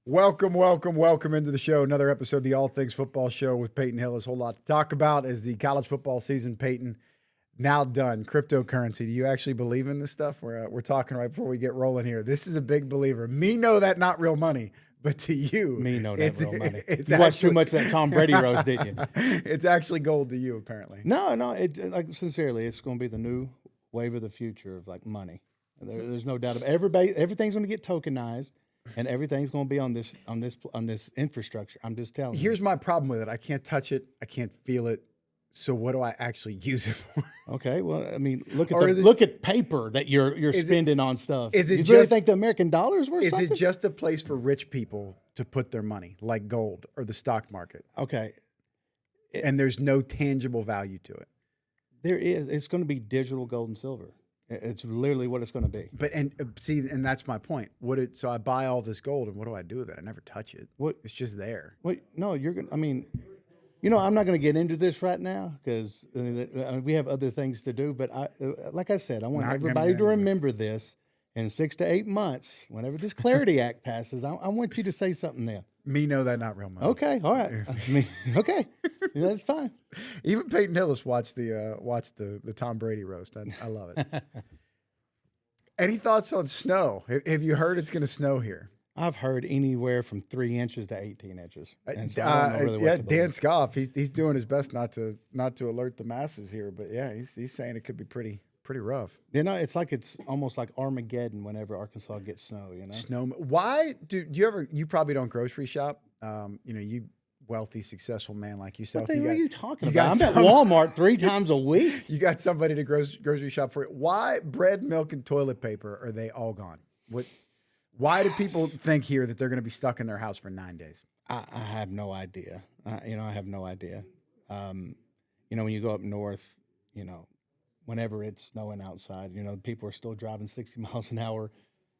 Welcome into the show. Another episode of the All Things Football Show with Peyton Hillis. Whole lot to talk about as the college football season, Peyton, now done. Cryptocurrency. Do you actually believe in this stuff? We're talking right before we get rolling here. This is a big believer. Me know that not real money, but to you, me know that real money. You watched too much of that Tom Brady roast, didn't you? It's actually gold to you, apparently. No. Like sincerely, it's going to be the new wave of the future of like money. There's no doubt of everybody. Everything's going to get tokenized. And everything's going to be on this infrastructure. I'm just telling you. Here's my problem with it. I can't touch it. I can't feel it. So what do I actually use it for? Okay, well, I mean, look at paper that you're spending on stuff. Is it you just, really think the American dollar is worth something? Is it just a place for rich people to put their money, like gold or the stock market? Okay. And there's no tangible value to it. There is. It's going to be digital gold and silver. It's literally what it's going to be. But and that's my point. So I buy all this gold, and what do I do with it? I never touch it. What? It's just there. Wait, no, you're going to, I mean, I'm not going to get into this right now because we have other things to do. But like I said, I want everybody to remember this in 6 to 8 months, whenever this Clarity Act passes. I want you to say something there. Me know that not real money. Okay, all right. Okay, that's fine. Even Peyton Hillis watched the Tom Brady roast. I love it. Any thoughts on snow? Have you heard it's going to snow here? I've heard anywhere from 3 inches to 18 inches. And so I don't know really what to Dan Scoff, he's doing his best not to alert the masses here, but yeah, he's saying it could be pretty rough. It's like it's almost like Armageddon whenever Arkansas gets snow. Snow. Why do you ever? You probably don't grocery shop. You wealthy, successful man like yourself. What are you talking about? I'm at Walmart 3 times a week. You got somebody to grocery shop for it. Why bread, milk, and toilet paper are they all gone? Why do people think here that they're going to be stuck in their house for 9 days? I have no idea. I have no idea. When you go up north, whenever it's snowing outside, people are still driving 60 miles an hour,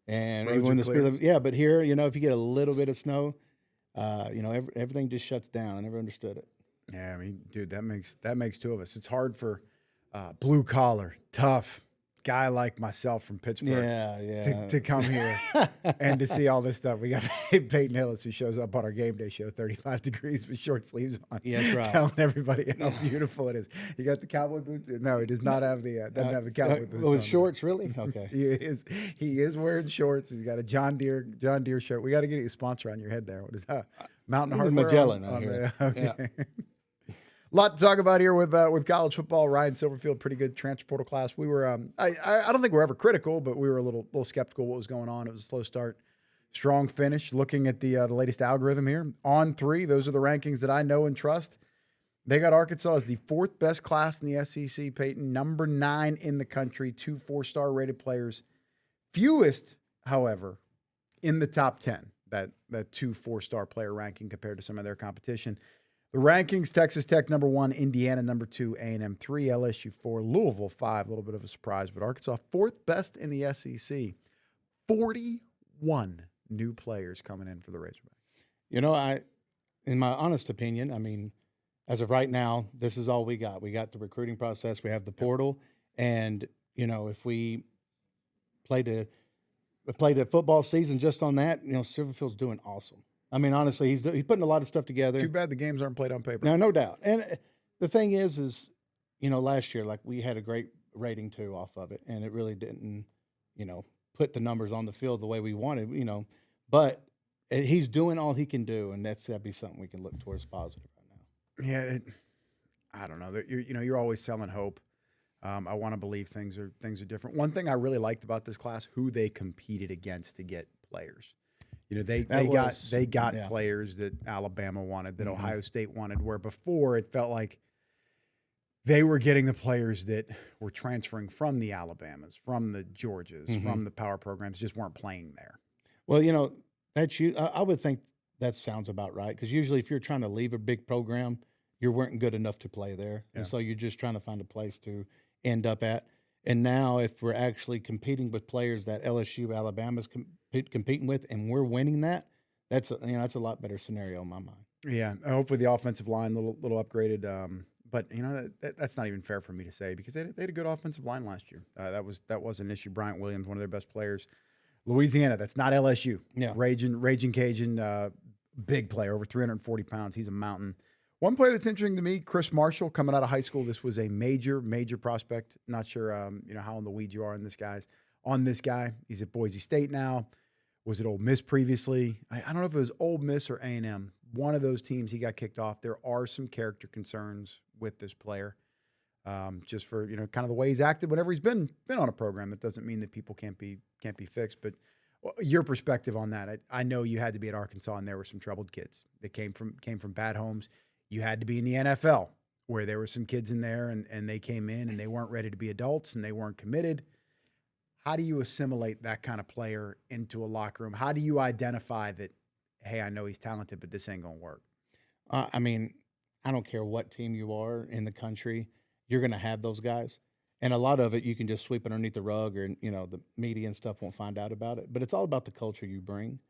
and even the speed limit. Yeah, but here, if you get a little bit of snow, everything just shuts down. I never understood it. Yeah, I mean, dude, that makes two of us. It's hard for blue collar, tough guy like myself from Pittsburgh to come here and to see all this stuff. We got Peyton Hillis, who shows up on our game day show, 35 degrees with short sleeves on. Yeah, that's right. Telling everybody how beautiful it is. You got the cowboy boots? No, he does not have doesn't have the cowboy boots. With shorts, really? Okay. He is wearing shorts. He's got a John Deere shirt. We got to get a sponsor on your head there. What is that? Mountain Hardware? Magellan on here. Okay. Yeah. Lot to talk about here with college football. Ryan Silverfield, pretty good transfer portal class. We were, I don't think we're ever critical, but we were a little skeptical what was going on. It was a slow start, strong finish. Looking at the latest algorithm here, on 3, those are the rankings that I know and trust. They got Arkansas as the 4th best class in the SEC. Peyton, number 9 in the country, 2 4-star rated players, fewest, however, in the top 10. That 2 4-star player ranking compared to some of their competition. The rankings: Texas Tech number 1, Indiana number 2, A&M 3, LSU 4, Louisville 5. A little bit of a surprise, but Arkansas 4th best in the SEC. 41 new players coming in for the Razorbacks. In my honest opinion, I mean, as of right now, this is all we got. We got the recruiting process. We have the portal, and if we play the football season just on that, Silverfield's doing awesome. I mean, honestly, he's putting a lot of stuff together. Too bad the games aren't played on paper. No doubt. And the thing is, last year, like, we had a great rating too off of it, and it really didn't, put the numbers on the field the way we wanted, But he's doing all he can do, and that'd be something we can look towards positive right now. Yeah, I don't know. You're always selling hope. I want to believe things are different. One thing I really liked about this class, who they competed against to get players. They got players that Alabama wanted, that Ohio State wanted, where before it felt like they were getting the players that were transferring from the Alabamas, from the Georgias, from the power programs, just weren't playing there. Well, I would think that sounds about right, because usually if you're trying to leave a big program, you weren't good enough to play there, and so you're just trying to find a place to end up at. And now, if we're actually competing with players that LSU, Alabama's competing with, and we're winning that's a lot better scenario in my mind. Yeah, hopefully the offensive line little upgraded. But that's not even fair for me to say, because they had a good offensive line last year. That was an issue. Bryant Williams, one of their best players, Louisiana, that's not LSU. Yeah. Raging Cajun, big player, over 340 pounds. He's a mountain. One player that's interesting to me, Chris Marshall, coming out of high school. This was a major prospect. Not sure, how in the weeds you are on this guy. He's at Boise State now. Was it Ole Miss previously? I don't know if it was Ole Miss or A&M. One of those teams, he got kicked off. There are some character concerns with this player, just for kind of the way he's acted whenever he's been on a program. It doesn't mean that people can't be fixed. But your perspective on that, I know you had to be at Arkansas, and there were some troubled kids that came from bad homes. You had to be in the NFL, where there were some kids in there, and they came in and they weren't ready to be adults and they weren't committed. How do you assimilate that kind of player into a locker room? How do you identify that, hey, I know he's talented, but this ain't going to work? I mean, I don't care what team you are in the country, you're going to have those guys. And a lot of it, you can just sweep underneath the rug, or, the media and stuff won't find out about it. But it's all about the culture you bring.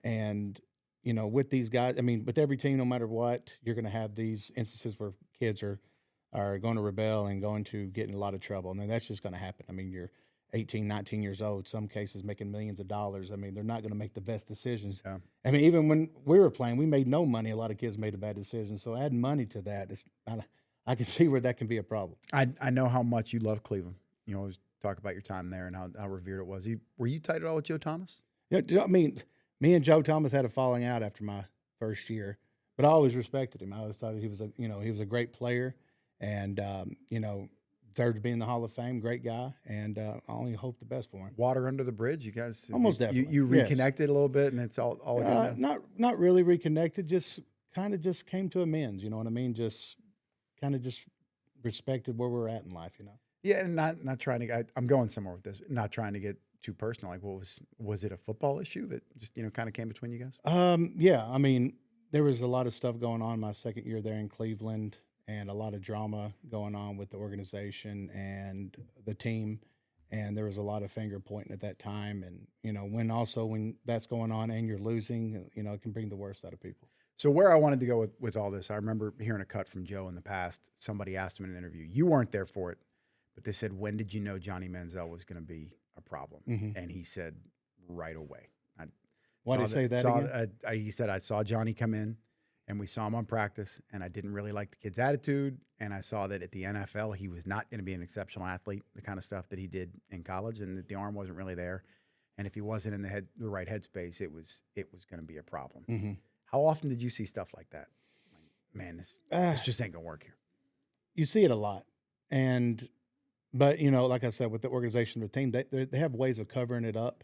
And, with these guys, I mean, with every team, no matter what, you're going to have these instances where kids are going to rebel and going to get in a lot of trouble. And then that's just going to happen. I mean, you're 18, 19 years old, some cases making millions of dollars. I mean, they're not going to make the best decisions. Yeah. I mean, even when we were playing, we made no money. A lot of kids made a bad decision. So adding money to that, I can see where that can be a problem. I know how much you love Cleveland. You always talk about your time there and how revered it was. Were you tight at all with Joe Thomas? Yeah, I mean, me and Joe Thomas had a falling out after my first year, but I always respected him. I always thought he was a great player, and deserved to be in the Hall of Fame. Great guy, and I only hope the best for him. Water under the bridge, you guys. Almost definitely. You reconnected a little bit, and it's all good now? Not really reconnected. Just kind of just came to amends. You know what I mean? Just kind of just respected where we're at in life. Yeah, and not trying to. I'm going somewhere with this. Not trying to get too personal. Like, what was it a football issue that just kind of came between you guys? Yeah. I mean, there was a lot of stuff going on my second year there in Cleveland, and a lot of drama going on with the organization and the team. And there was a lot of finger pointing at that time. And, when that's going on and you're losing, it can bring the worst out of people. So where I wanted to go with all this, I remember hearing a cut from Joe in the past. Somebody asked him in an interview, you weren't there for it, but they said, when did you know Johnny Manziel was going to be a problem? Mm-hmm. And he said, right away. Why did he say that again? He said, I saw Johnny come in, and we saw him on practice, and I didn't really like the kid's attitude, and I saw that at the NFL he was not going to be an exceptional athlete, the kind of stuff that he did in college, and that the arm wasn't really there. And if he wasn't in the right headspace, it was going to be a problem. Mm-hmm. How often did you see stuff like that? Like, man, this just ain't going to work here. You see it a lot. But, like I said, with the organization, the team, they have ways of covering it up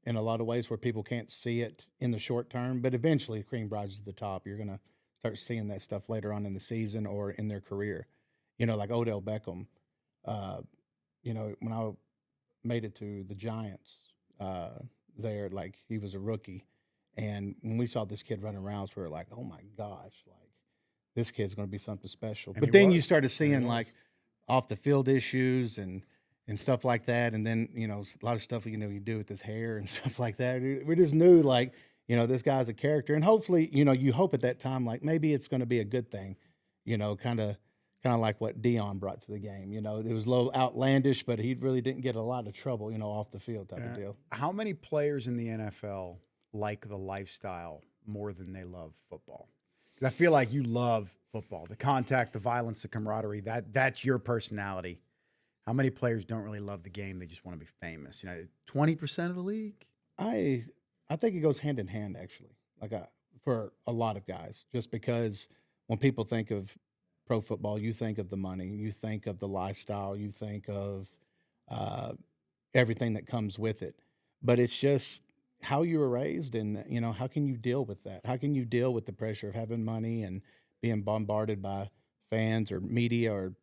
in a lot of ways where people can't see it in the short term. But eventually, cream rises to the top. You're going to start seeing that stuff later on in the season or in their career. Like Odell Beckham, when I made it to the Giants there, like he was a rookie. And when we saw this kid running around, we were like, oh, my gosh, like this kid's going to be something special. But then you started seeing like off the field issues and stuff like that. And then, a lot of stuff, you do with his hair and stuff like that. We just knew like, this guy's a character. And hopefully, you hope at that time, like maybe it's going to be a good thing, kind of like what Dion brought to the game. It was a little outlandish, but he really didn't get a lot of trouble, off the field type of deal. How many players in the NFL like the lifestyle more than they love football? I feel like you love football, the contact, the violence, the camaraderie. That's your personality. How many players don't really love the game? They just want to be famous. 20% of the league. I think it goes hand in hand, actually. For a lot of guys, just because when people think of pro football, you think of the money, you think of the lifestyle, you think of everything that comes with it. But it's just how you were raised, and how can you deal with that? How can you deal with the pressure of having money and being bombarded by fans or media or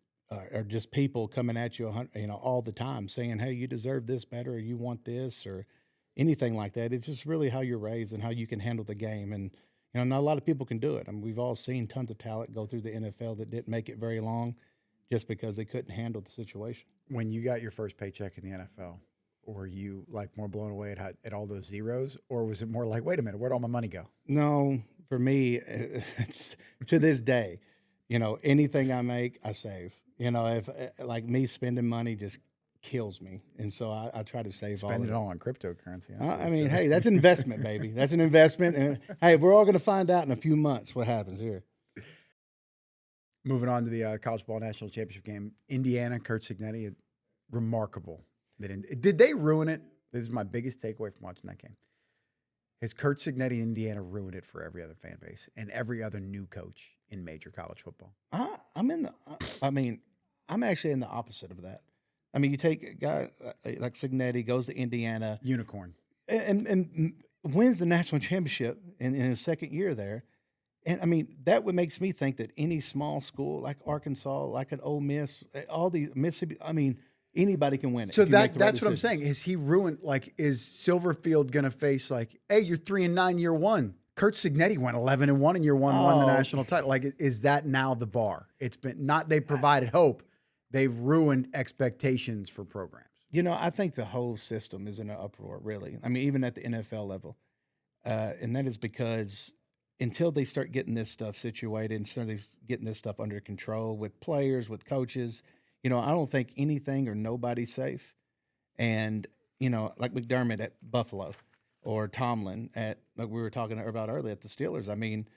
just people coming at you, all the time saying, hey, you deserve this better, or you want this, or anything like that. It's just really how you're raised and how you can handle the game. And, not a lot of people can do it. I mean, we've all seen tons of talent go through the NFL that didn't make it very long just because they couldn't handle the situation. When you got your first paycheck in the NFL, were you like more blown away at all those zeros, or was it more like, wait a minute, where'd all my money go? No, for me, it's to this day, anything I make, I save. If like me spending money just kills me. And so I try to save all of Spend it. it all on cryptocurrency. I mean, hey, that's an investment, baby. That's an investment. And hey, we're all going to find out in a few months what happens here. Moving on to the college football national championship game, Indiana, Curt Cignetti, remarkable. Did they ruin it? This is my biggest takeaway from watching that game. Has Curt Cignetti, Indiana, ruined it for every other fan base and every other new coach in major college football? I'm actually in the opposite of that. I mean, you take a guy like Cignetti, goes to Indiana, Unicorn, and wins the national championship in his second year there. And I mean, that what makes me think that any small school like Arkansas, like an Ole Miss, all these Mississippi, I mean, anybody can win it. So that's what I'm saying. Is he ruined? Like, is Silverfield going to face like, hey, you're 3-9 year one? Curt Cignetti went 11-1 in year one, won the national title. Like, is that now the bar? It's been not they provided hope, they've ruined expectations for programs. You know, I think the whole system is in an uproar, really. I mean, even at the NFL level, and that is because until they start getting this stuff situated and start getting this stuff under control with players, with coaches, you know, I don't think anything or nobody's safe. And, you know, like McDermott at Buffalo or Tomlin at, like we were talking about earlier, at the Steelers. I mean,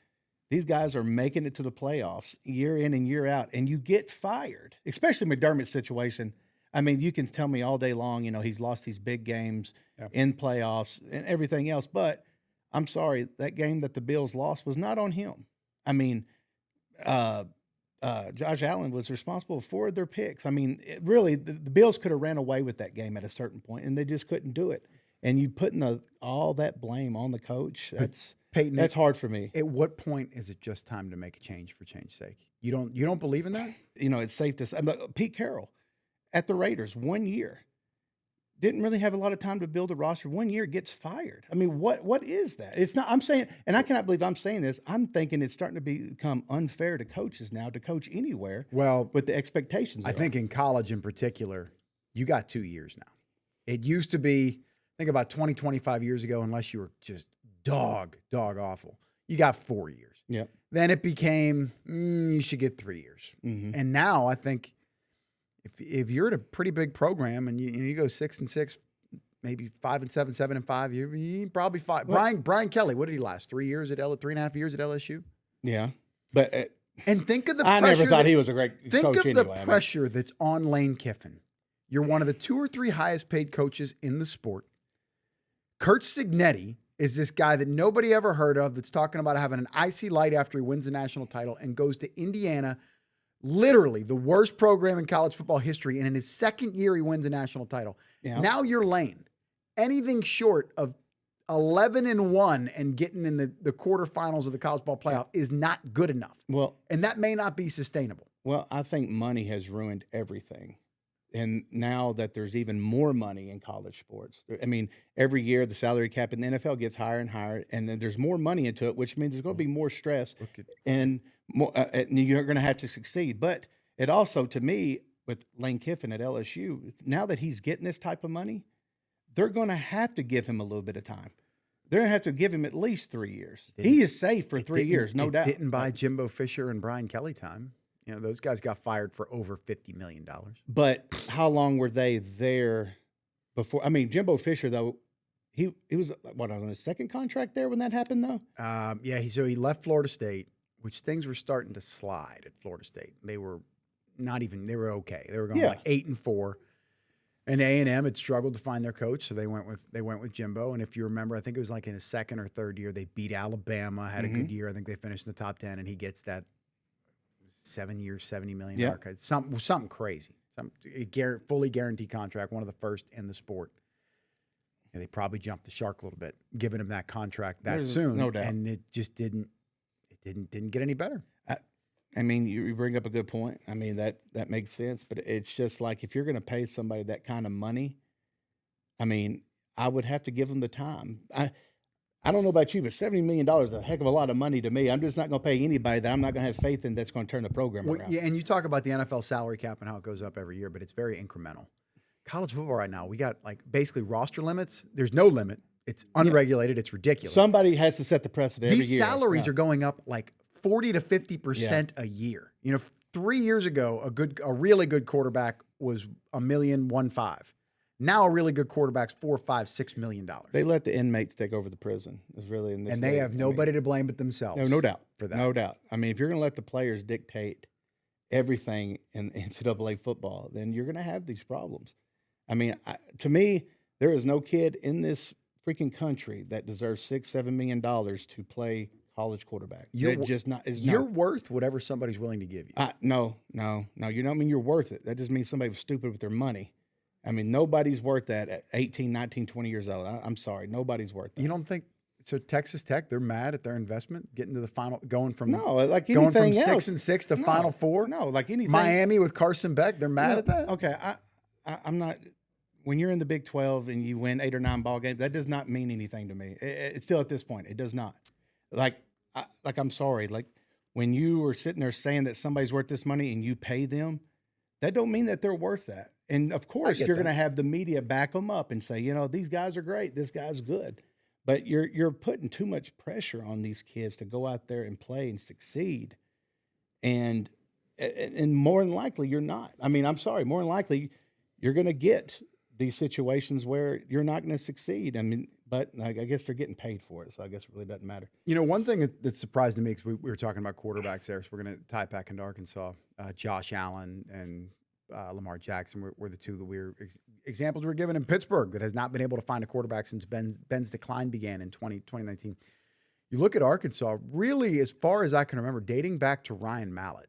these guys are making it to the playoffs year in and year out, and you get fired, especially McDermott's situation. I mean, you can tell me all day long, you know, he's lost these big games in playoffs and everything else, but I'm sorry, that game that the Bills lost was not on him. I mean, Josh Allen was responsible for their picks. I mean, the Bills could have ran away with that game at a certain point, and they just couldn't do it. And you putting all that blame on the coach, Peyton, that's hard for me. At what point is it just time to make a change for change's sake? You don't believe in that? You know, it's safe to say. Pete Carroll at the Raiders 1 year. Didn't really have a lot of time to build a roster. 1 year, gets fired. I mean, what is that? It's not. I'm saying, and I cannot believe I'm saying this. I'm thinking it's starting to become unfair to coaches now to coach anywhere. Well, with the expectations, I think in college in particular, you got 2 years now. It used to be, think about 20, 25 years ago, unless you were just dog awful, you got 4 years. Yeah. Then it became you should get 3 years, and now I think. If you're at a pretty big program and you go 6-6, maybe 5-7, 7-5, you probably five. Brian Kelly, what did he last? 3 years at 3.5 years at LSU. Yeah, but and think of the I pressure never thought he was a great coach. Think of anyway. the pressure that's on Lane Kiffin. You're one of the 2 or 3 highest paid coaches in the sport. Curt Cignetti is this guy that nobody ever heard of that's talking about having an icy light after he wins the national title and goes to Indiana. Literally the worst program in college football history. And in his second year, he wins a national title. Yeah. Now you're Lane. Anything short of 11-1 and getting in the quarterfinals of the college ball playoff is not good enough. Well, and that may not be sustainable. Well, I think money has ruined everything. And now that there's even more money in college sports, I mean, every year the salary cap in the NFL gets higher and higher, and then there's more money into it, which means there's going to be more stress and more, you're going to have to succeed. But it also, to me, with Lane Kiffin at LSU, now that he's getting this type of money, they're going to have to give him a little bit of time. They're going to have to give him at least 3 years. He is safe for 3 years, no doubt. Didn't buy Jimbo Fisher and Brian Kelly time. You know, those guys got fired for over $50 million. But how long were they there before? I mean, Jimbo Fisher, though, he was, on his second contract there when that happened, though? So he left Florida State, which things were starting to slide at Florida State. They were okay. They were going like 8-4. And A&M had struggled to find their coach, so they went with Jimbo. And if you remember, I think it was like in his second or third year, they beat Alabama, had a good year. I think they finished in the top 10, and he gets that 7 years, $70 million. Something crazy. Fully guaranteed contract, one of the first in the sport. And they probably jumped the shark a little bit, giving him that contract soon. No doubt. And it just didn't get any better. I mean, you bring up a good point. I mean, that makes sense. But it's just like, if you're going to pay somebody that kind of money, I mean, I would have to give them the time. I don't know about you, but $70 million is a heck of a lot of money to me. I'm just not going to pay anybody that I'm not going to have faith in that's going to turn the program around. Yeah, and you talk about the NFL salary cap and how it goes up every year, but it's very incremental. College football right now, we got like basically roster limits. There's no limit. It's unregulated. It's ridiculous. Somebody has to set the precedent every year. These salaries are going up like 40 to 50% a year. You know, 3 years ago, a really good quarterback was $1.15 million. Now a really good quarterback's $4, $5, $6 million. They let the inmates take over the prison. Is really in this, and they have nobody to blame but themselves. No doubt for that. No doubt. I mean, if you're going to let the players dictate everything in NCAA football, then you're going to have these problems. I mean, to me, there is no kid in this freaking country that deserves $6-7 million to play college quarterback. You're worth whatever somebody's willing to give you. No. You don't mean you're worth it. That just means somebody was stupid with their money. I mean, nobody's worth that at 18, 19, 20 years old. I'm sorry. Nobody's worth that. You don't think so? Texas Tech, they're mad at their investment, getting to the final, going from 6-6 to Final Four. No, like anything. Miami with Carson Beck, they're mad at that. Okay, I'm not. When you're in the Big 12 and you win 8 or 9 ball games, that does not mean anything to me. It's still at this point, it does not. I'm sorry. Like when you were sitting there saying that somebody's worth this money and you pay them, that don't mean that they're worth that. And of course, you're going to have the media back them up and say, these guys are great. This guy's good. But you're putting too much pressure on these kids to go out there and play and succeed. And more than likely, you're not. I mean, I'm sorry. More than likely, you're going to get these situations where you're not going to succeed. I mean, but I guess they're getting paid for it, so I guess it really doesn't matter. One thing that surprised me, because we were talking about quarterbacks there, so we're going to tie it back into Arkansas. Josh Allen and Lamar Jackson were the two that examples we were given in Pittsburgh that has not been able to find a quarterback since Ben's decline began in 2019. You look at Arkansas, really, as far as I can remember, dating back to Ryan Mallett,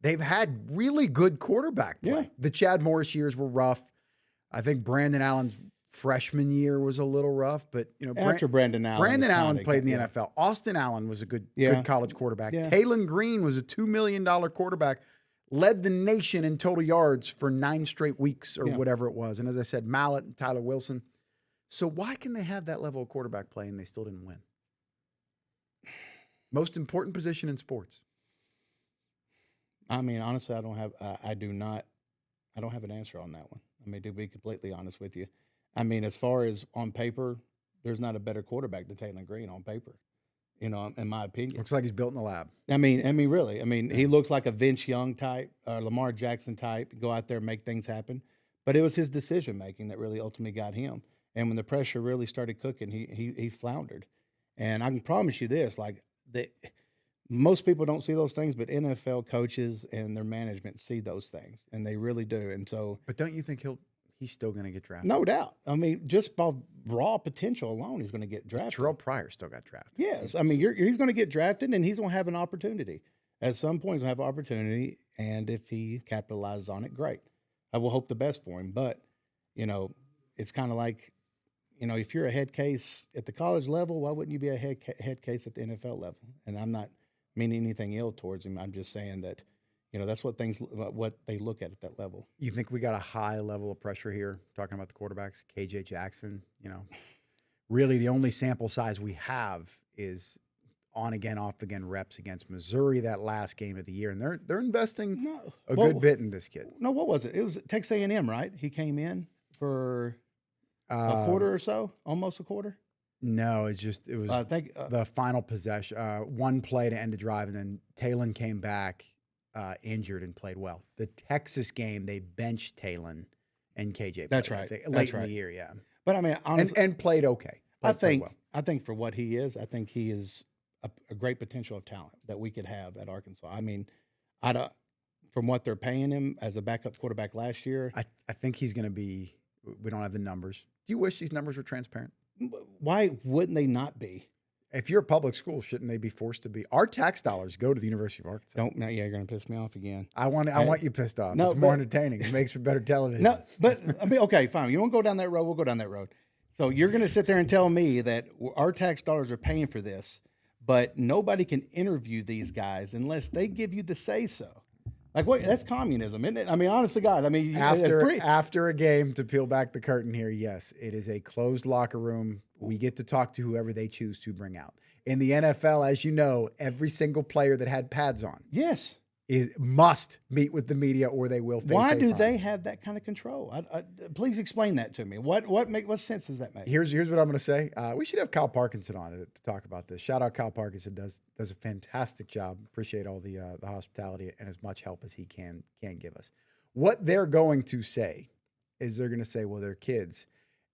they've had really good quarterback play. Yeah. The Chad Morris years were rough. I think Brandon Allen's freshman year was a little rough, but after Brandon Allen played in the NFL. Austin Allen was a good college quarterback. Yeah. Taylon Green was a $2 million quarterback, led the nation in total yards for 9 straight weeks or whatever it was. And as I said, Mallett and Tyler Wilson. So why can they have that level of quarterback play and they still didn't win? Most important position in sports. I mean, honestly, I don't have an answer on that one. I mean, to be completely honest with you. I mean, as far as on paper, there's not a better quarterback than Taylor Green on paper, in my opinion. Looks like he's built in the lab. I mean, really. I mean, he looks like a Vince Young type, Lamar Jackson type, go out there and make things happen. But it was his decision-making that really ultimately got him. And when the pressure really started cooking, he floundered. And I can promise you this, most people don't see those things, but NFL coaches and their management see those things, and they really do. And so, but don't you think he's still going to get drafted? No doubt. I mean, just by raw potential alone, he's going to get drafted. Terrell Pryor still got drafted. Yes, I mean, he's going to get drafted, and he's going to have an opportunity. At some point, he's going to have an opportunity, and if he capitalizes on it, great. I will hope the best for him. But it's kind of like, if you're a head case at the college level, why wouldn't you be a head case at the NFL level? And I'm not meaning anything ill towards him. I'm just saying that, that's what they look at that level. You think we got a high level of pressure here, talking about the quarterbacks? KJ Jackson, really the only sample size we have is on again, off again reps against Missouri that last game of the year, and they're investing a good bit in this kid. No, what was it? It was Texas A&M, right? He came in for a quarter or so, almost a quarter. No, it was I think, the final possession, one play to end a drive, and then Taylon came back injured and played well. The Texas game, they benched Taylon and KJ. That's right. Late in the year, yeah. But I mean, honestly, and played okay. I think for what he is, I think he is a great potential of talent that we could have at Arkansas. I mean, from what they're paying him as a backup quarterback last year, I think he's going to be. We don't have the numbers. Do you wish these numbers were transparent? Why wouldn't they not be? If you're a public school, shouldn't they be forced to be? Our tax dollars go to the University of Arkansas. You're going to piss me off again. I want you pissed off. No, it's more entertaining. It makes for better television. No, but I mean, okay, fine. You want to go down that road? We'll go down that road. So you're going to sit there and tell me that our tax dollars are paying for this, but nobody can interview these guys unless they give you the say-so. Like, what? That's communism, isn't it? I mean, honest to God. I mean, after a game, to peel back the curtain here, yes, it is a closed locker room. We get to talk to whoever they choose to bring out. In the NFL, as you know, every single player that had pads on, yes, must meet with the media or they will face Why a do fine. they have that kind of control? Please explain that to me. What sense does that make? Here's what I'm going to say. We should have Kyle Parkinson on it to talk about this. Shout out Kyle Parkinson, does a fantastic job. Appreciate all the hospitality and as much help as he can give us. What they're going to say is they're going to say, well, they're kids,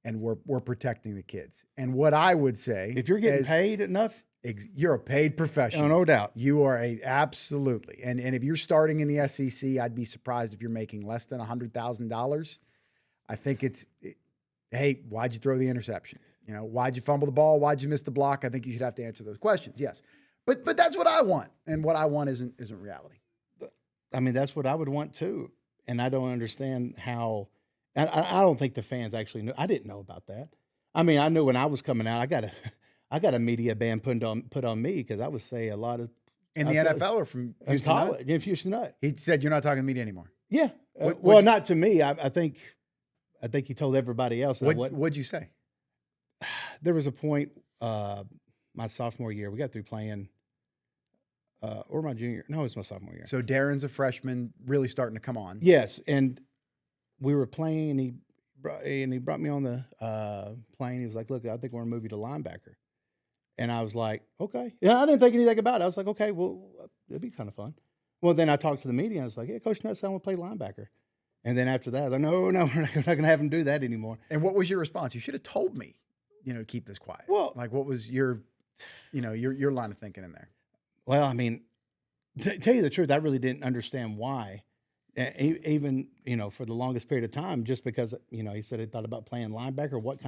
and we're protecting the kids. And what I would say, if you're getting paid enough, you're a paid professional. no doubt. You are absolutely. And if you're starting in the SEC, I'd be surprised if you're making less than $100,000. I think hey, why'd you throw the interception? Why'd you fumble the ball? Why'd you miss the block? I think you should have to answer those questions. Yes. But that's what I want. And what I want isn't reality. I mean, that's what I would want too. And I don't understand how, I don't think the fans actually knew. I didn't know about that. I mean, I knew when I was coming out, I got a media ban put on me because I would say a lot of in the NFL or from Houston college. In Houston Nutt. He said you're not talking to the media anymore. Yeah. Well, not to me. I think he told everybody else. What'd you say? There was a point my sophomore year. We got through playing, or my junior. No, it was my sophomore year. So Darren's a freshman, really starting to come on. Yes, and we were playing, and he brought me on the plane. He was like, "Look, I think we're gonna move you to linebacker." And I was like, "Okay." Yeah, I didn't think anything about it. I was like, "Okay, well, it'd be kind of fun." Well, then I talked to the media. And I was like, "Yeah, Coach Nutt said I want to play linebacker." And then after that, I was like, "No, we're not going to have him do that anymore." And what was your response? You should have told me, to keep this quiet. Well, like, what was your line of thinking in there? Well, I mean, to tell you the truth, I really didn't understand why. Even for the longest period of time, just because he said he thought about playing linebacker. What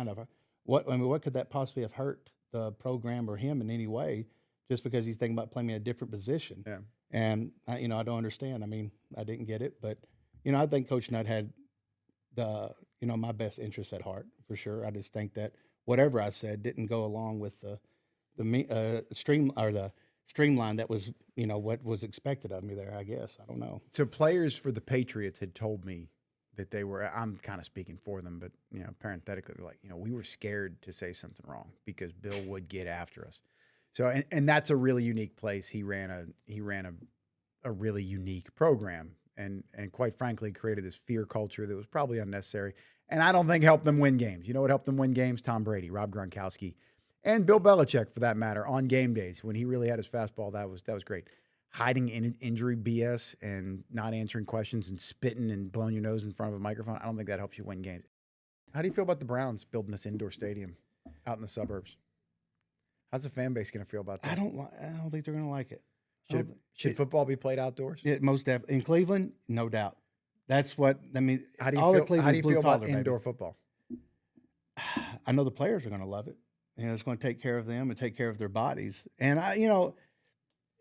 could that possibly have hurt the program or him in any way? Just because he's thinking about playing in a different position. Yeah. And I don't understand. I mean, I didn't get it, but I think Coach Nutt had the my best interest at heart for sure. I just think that whatever I said didn't go along with the streamline that was what was expected of me there. I guess I don't know. So players for the Patriots had told me that they were. I'm kind of speaking for them, but parenthetically, they're like, we were scared to say something wrong because Bill would get after us. So and that's a really unique place. He ran a really unique program. And quite frankly, created this fear culture that was probably unnecessary. And I don't think helped them win games. You know what helped them win games? Tom Brady, Rob Gronkowski, and Bill Belichick, for that matter, on game days when he really had his fastball. That was great. Hiding injury BS and not answering questions and spitting and blowing your nose in front of a microphone, I don't think that helps you win games. How do you feel about the Browns building this indoor stadium out in the suburbs? How's the fan base going to feel about that? I don't think they're going to like it. Should football be played outdoors? Most definitely. In Cleveland, no doubt. That's what I mean. How do you feel about indoor football? I know the players are going to love it. It's going to take care of them and take care of their bodies. And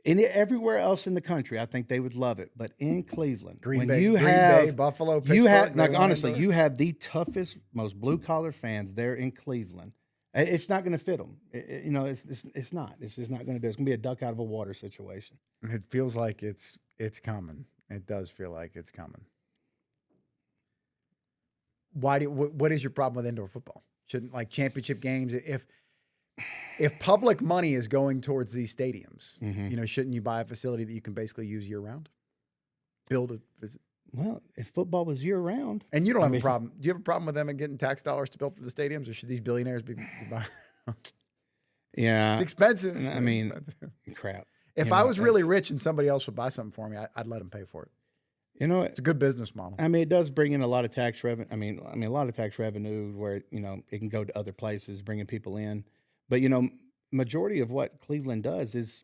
everywhere else in the country, I think they would love it. But in Cleveland, Green Bay, Buffalo, Pittsburgh, honestly, you have the toughest, most blue collar fans there in Cleveland. It's not going to fit them. It's not. It's just not going to do. It's going to be a duck out of a water situation. It feels like it's coming. It does feel like it's coming. What is your problem with indoor football? Shouldn't like championship games? If public money is going towards these stadiums, shouldn't you buy a facility that you can basically use year round? Build a visit. Well, if football was year round, and you don't have a problem. Do you have a problem with them and getting tax dollars to build for the stadiums, or should these billionaires be buying? Yeah, it's expensive. I mean, crap. If I was really rich and somebody else would buy something for me, I'd let them pay for it. It's a good business model. I mean, it does bring in a lot of tax revenue. I mean, a lot of tax revenue where it can go to other places, bringing people in. But majority of what Cleveland does is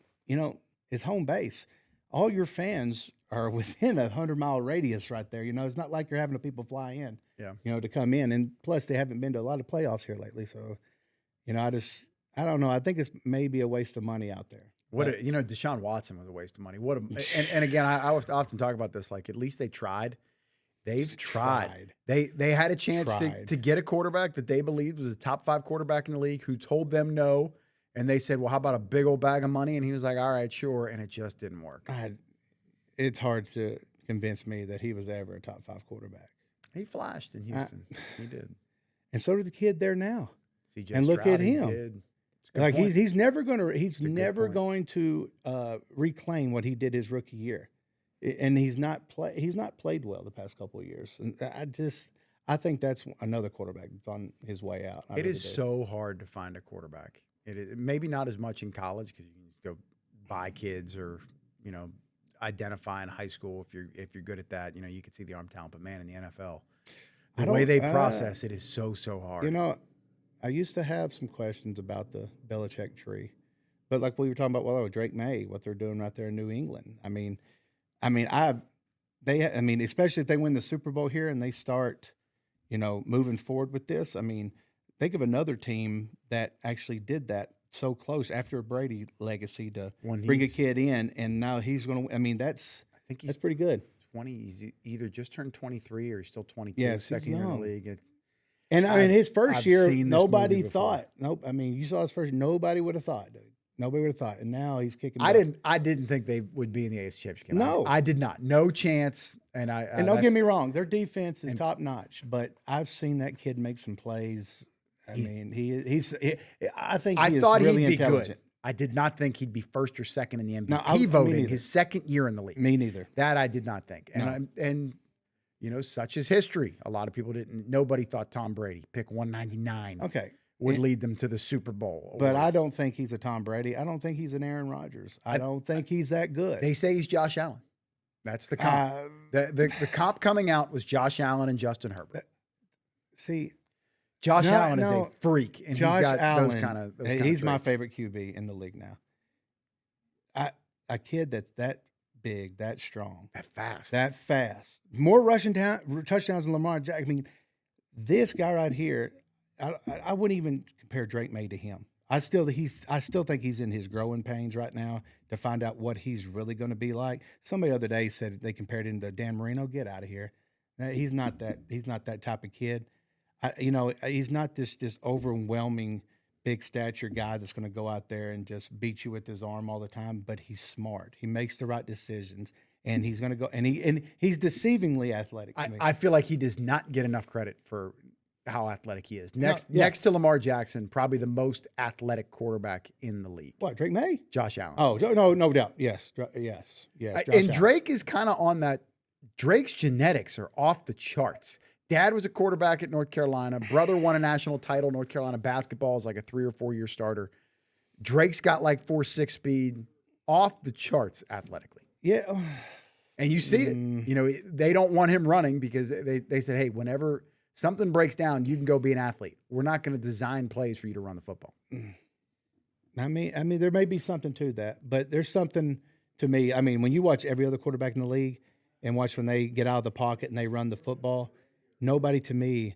home base. All your fans are within 100-mile radius right there. It's not like you're having people fly in, to come in. And plus, they haven't been to a lot of playoffs here lately. So, I don't know. I think it's maybe a waste of money out there. Deshaun Watson was a waste of money. And again, I often talk about this. Like, at least they tried. They've tried. They had a chance to get a quarterback that they believed was a top 5 quarterback in the league who told them no. And they said, well, how about a big old bag of money? And he was like, all right, sure. And it just didn't work. It's hard to convince me that he was ever a top 5 quarterback. He flashed in Houston. He did. And so did the kid there now. CJ and look Stroud, at him. Like he's never going to reclaim what he did his rookie year. and he's not played well the past couple of years. And I think that's another quarterback that's on his way out. It is so hard to find a quarterback. It is maybe not as much in college because you can go buy kids or identify in high school if you're good at that. You can see the arm talent, but man, in the NFL, the way they process it is so hard. I used to have some questions about the Belichick tree, but like we were talking about, Drake May, what they're doing right there in New England. Especially if they win the Super Bowl here and they start, moving forward with this. Think of another team that actually did that so close after a Brady legacy to bring a kid in, and now he's going to. That's pretty good. 20. He's either just turned 23 or he's still 22. Second year in the league. And his first year, nobody thought. Nope. You saw his first. Nobody would have thought, dude. Nobody would have thought. And now he's kicking. I didn't think they would be in the AFC Championship game. No, I did not. No chance. And don't get me wrong, their defense is top notch. But I've seen that kid make some plays. I think he is really intelligent. Good. I did not think he'd be first or second in the MVP voting his second year in the league. Me neither. That I did not think. And such is history. A lot of people didn't. Nobody thought Tom Brady, pick 199. Okay. Would lead them to the Super Bowl. But I don't think he's a Tom Brady. I don't think he's an Aaron Rodgers. I don't think he's that good. They say he's Josh Allen. That's the comp. The comp coming out was Josh Allen and Justin Herbert. Josh Allen is a freak, and Josh he's got Allen, those kind of he's my favorite QB in the league now. A kid that's that big, that strong, that fast, more rushing touchdowns than Lamar Jackson. This guy right here, I wouldn't even compare Drake May to him. I still think he's in his growing pains right now to find out what he's really going to be like. Somebody the other day said they compared him to Dan Marino. Get out of here. He's not that. He's not that type of kid. He's not this overwhelming big stature guy that's going to go out there and just beat you with his arm all the time. But he's smart. He makes the right decisions, and he's going to go. And he's deceivingly athletic. I feel like he does not get enough credit for how athletic he is. Next to Lamar Jackson, probably the most athletic quarterback in the league. What, Drake May? Josh Allen. Oh, no doubt. Yes. And Drake is kind of on that. Drake's genetics are off the charts. Dad was a quarterback at North Carolina. Brother won a national title. North Carolina basketball is like a 3 or 4 year starter. Drake's got like 4.6 speed, off the charts athletically. Yeah. And you see it. They don't want him running because they said, hey, whenever something breaks down, you can go be an athlete. We're not going to design plays for you to run the football. I mean, there may be something to that, but there's something to me. When you watch every other quarterback in the league and watch when they get out of the pocket and they run the football, nobody to me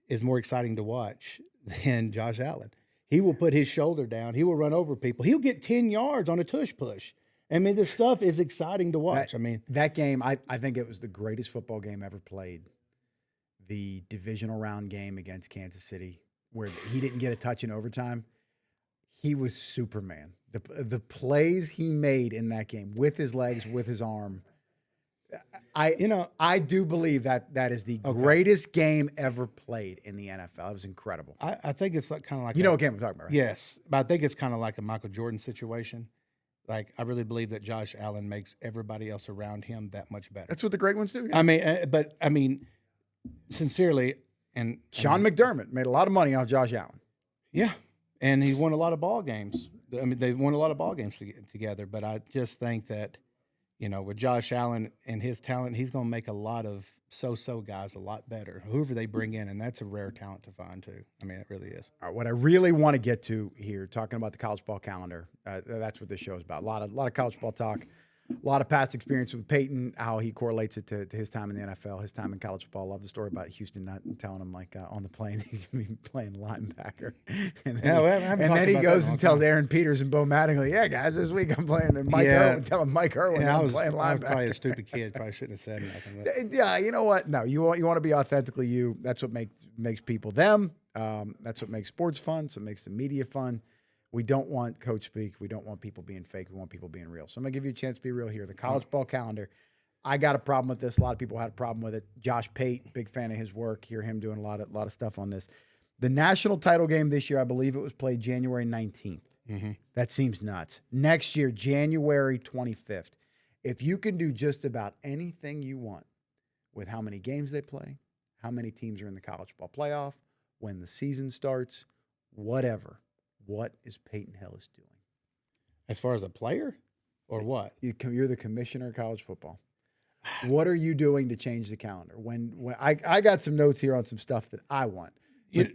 is more exciting to watch than Josh Allen. He will put his shoulder down. He will run over people. He'll get 10 yards on a tush push. This stuff is exciting to watch. That game, I think it was the greatest football game ever played. The divisional round game against Kansas City, where he didn't get a touch in overtime. He was Superman. The plays he made in that game with his legs, with his arm. I do believe that is the greatest game ever played in the NFL. It was incredible. I think it's kind of like what game I'm talking about, right? Yes, but I think it's kind of like a Michael Jordan situation. Like, I really believe that Josh Allen makes everybody else around him that much better. That's what the great ones do. Yeah. Sincerely, and Sean McDermott made a lot of money off Josh Allen. Yeah, and he won a lot of ball games. They won a lot of ball games together. But I just think that, with Josh Allen and his talent, he's going to make a lot of so-so guys a lot better. Whoever they bring in, and that's a rare talent to find too. It really is. All right, what I really want to get to here, talking about the college ball calendar, that's what this show is about. A lot of college ball talk. A lot of past experience with Peyton, how he correlates it to his time in the NFL, his time in college football. I love the story about Houston not telling him, on the plane, he's going to be playing linebacker. And then he goes and tells Aaron Peters and Bo Mattingly, yeah, guys, this week I'm playing. And telling Mike Irwin I'm playing linebacker. I was probably a stupid kid. Probably shouldn't have said nothing. But. Yeah, you know what? No, you want to be authentically you. That's what makes people them. That's what makes sports fun. So it makes the media fun. We don't want coach speak. We don't want people being fake. We want people being real. So I'm going to give you a chance to be real here. The college ball calendar, I got a problem with this. A lot of people had a problem with it. Josh Pate, big fan of his work. Hear him doing a lot of stuff on this. The national title game this year, I believe it was played January 19th. Mm-hmm. That seems nuts. Next year, January 25th. If you can do just about anything you want with how many games they play, how many teams are in the college football playoff, when the season starts, whatever, what is Peyton Hillis doing? As far as a player or what? You're the commissioner of college football. What are you doing to change the calendar? When I got some notes here on some stuff that I want.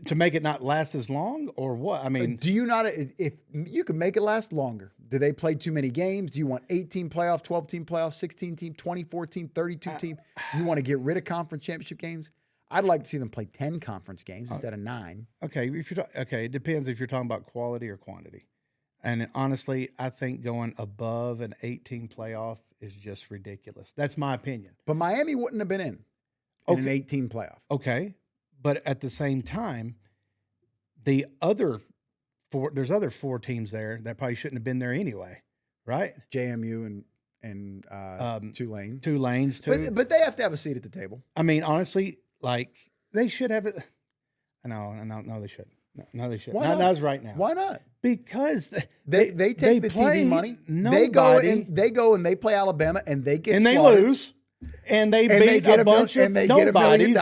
To make it not last as long or what? I mean, do you not, if you can make it last longer, do they play too many games? Do you want 18 playoff, 12 team playoff, 16 team, 24 team, 32 team? You want to get rid of conference championship games? I'd like to see them play 10 conference games instead of 9. Okay. It depends if you're talking about quality or quantity. And honestly, I think going above an 18 playoff is just ridiculous. That's my opinion. But Miami wouldn't have been in an 18 playoff. Okay. But at the same time, there's other 4 teams there that probably shouldn't have been there anyway, right? JMU and Tulane. Tulane's too. But they have to have a seat at the table. I mean, honestly, like they should have it. No, they shouldn't. No, they shouldn't. Not as right now. Why not? Because they take the TV money. They go and they play Alabama and they get they lose. And they beat a bunch of they get $1 million.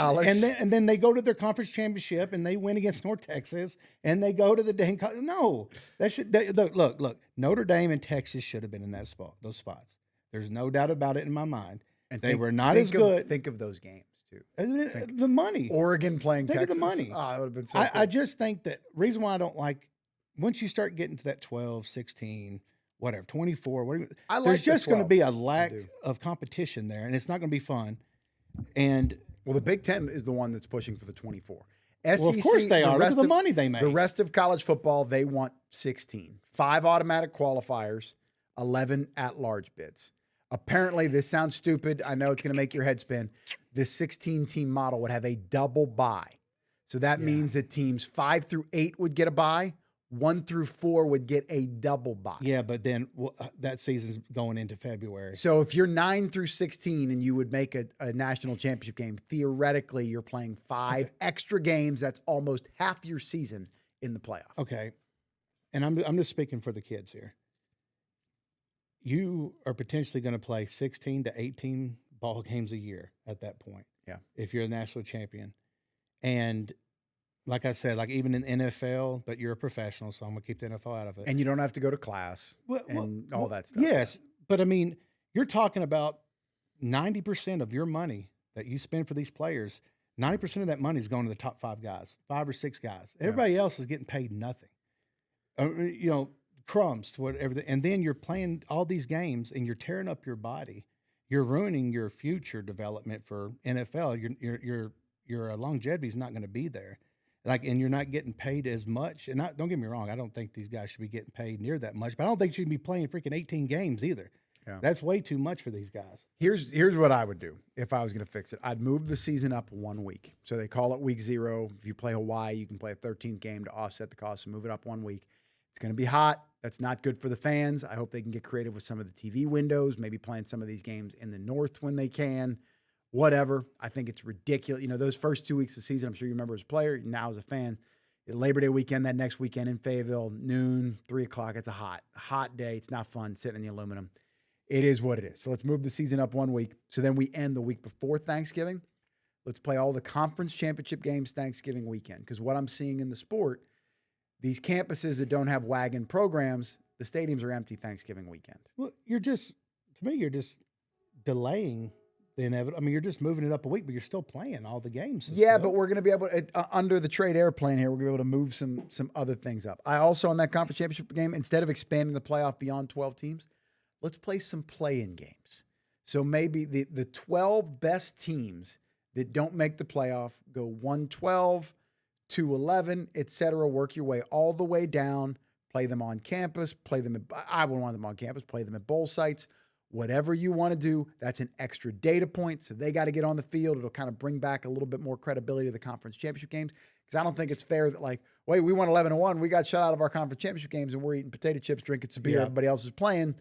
And then they go to their conference championship and they win against North Texas and they go to the dang. No, look. Notre Dame and Texas should have been in those spots. There's no doubt about it in my mind. And they were not as good. Think of those games too. The money. Oregon playing Texas. Think of the money. Oh, it would have been so. I just think that reason why I don't like once you start getting to that 12, 16. Whatever, 24. There's just going to be a lack of competition there, and it's not going to be fun. And the Big Ten is the one that's pushing for the 24. SEC, well, of course they are. Look at the money they make. The rest of college football, they want 16. 5 automatic qualifiers, 11 at-large bids. Apparently, this sounds stupid. I know it's going to make your head spin. This 16-team model would have a double bye. So that means that teams 5 through 8 would get a bye. 1 through 4 would get a double bye. Yeah, but then that season's going into February. So if you're 9 through 16 and you would make a national championship game, theoretically you're playing 5 extra games. That's almost half your season in the playoff. Okay, and I'm just speaking for the kids here. You are potentially going to play 16 to 18 ball games a year at that point. Yeah, if you're a national champion, and like I said, like even in NFL, but you're a professional, so I'm going to keep the NFL out of it. And you don't have to go to class and all that stuff. Yes, but I mean, you're talking about 90% of your money that you spend for these players, 90% of that money is going to the top 5 guys, 5 or 6 guys. Everybody else is getting paid nothing. Crumbs to whatever. And then you're playing all these games and you're tearing up your body. You're ruining your future development for NFL. Your longevity is not going to be there. And you're not getting paid as much. And don't get me wrong, I don't think these guys should be getting paid near that much. But I don't think you should be playing freaking 18 games either. Yeah. That's way too much for these guys. Here's what I would do if I was going to fix it. I'd move the season up 1 week. So they call it week 0. If you play Hawaii, you can play a 13th game to offset the cost and move it up 1 week. It's going to be hot. That's not good for the fans. I hope they can get creative with some of the TV windows, maybe playing some of these games in the north when they can. Whatever. I think it's ridiculous. Those first 2 weeks of the season, I'm sure you remember as a player, now as a fan, Labor Day weekend, that next weekend in Fayetteville, noon, 3 o'clock. It's a hot day. It's not fun sitting in the aluminum. It is what it is. So let's move the season up 1 week. So then we end the week before Thanksgiving. Let's play all the conference championship games Thanksgiving weekend. Because what I'm seeing in the sport, these campuses that don't have wagon programs, the stadiums are empty Thanksgiving weekend. Well, you're just delaying the inevitable. I mean, you're just moving it up a week, but you're still playing all the games. Yeah, but we're going to be able to, under the Trey Daerr plan here, we're going to be able to move some other things up. I also, on that conference championship game, instead of expanding the playoff beyond 12 teams, let's play some play-in games. So maybe the 12 best teams that don't make the playoff go 1-12, 2-11, et cetera. Work your way all the way down. Play them on campus. I wouldn't want them on campus. Play them at bowl sites. Whatever you want to do, that's an extra data point. So they got to get on the field. It'll kind of bring back a little bit more credibility to the conference championship games. Because I don't think it's fair that, wait, we won 11-1. We got shut out of our conference championship games and we're eating potato chips, drinking some beer. Yeah. Everybody else is playing.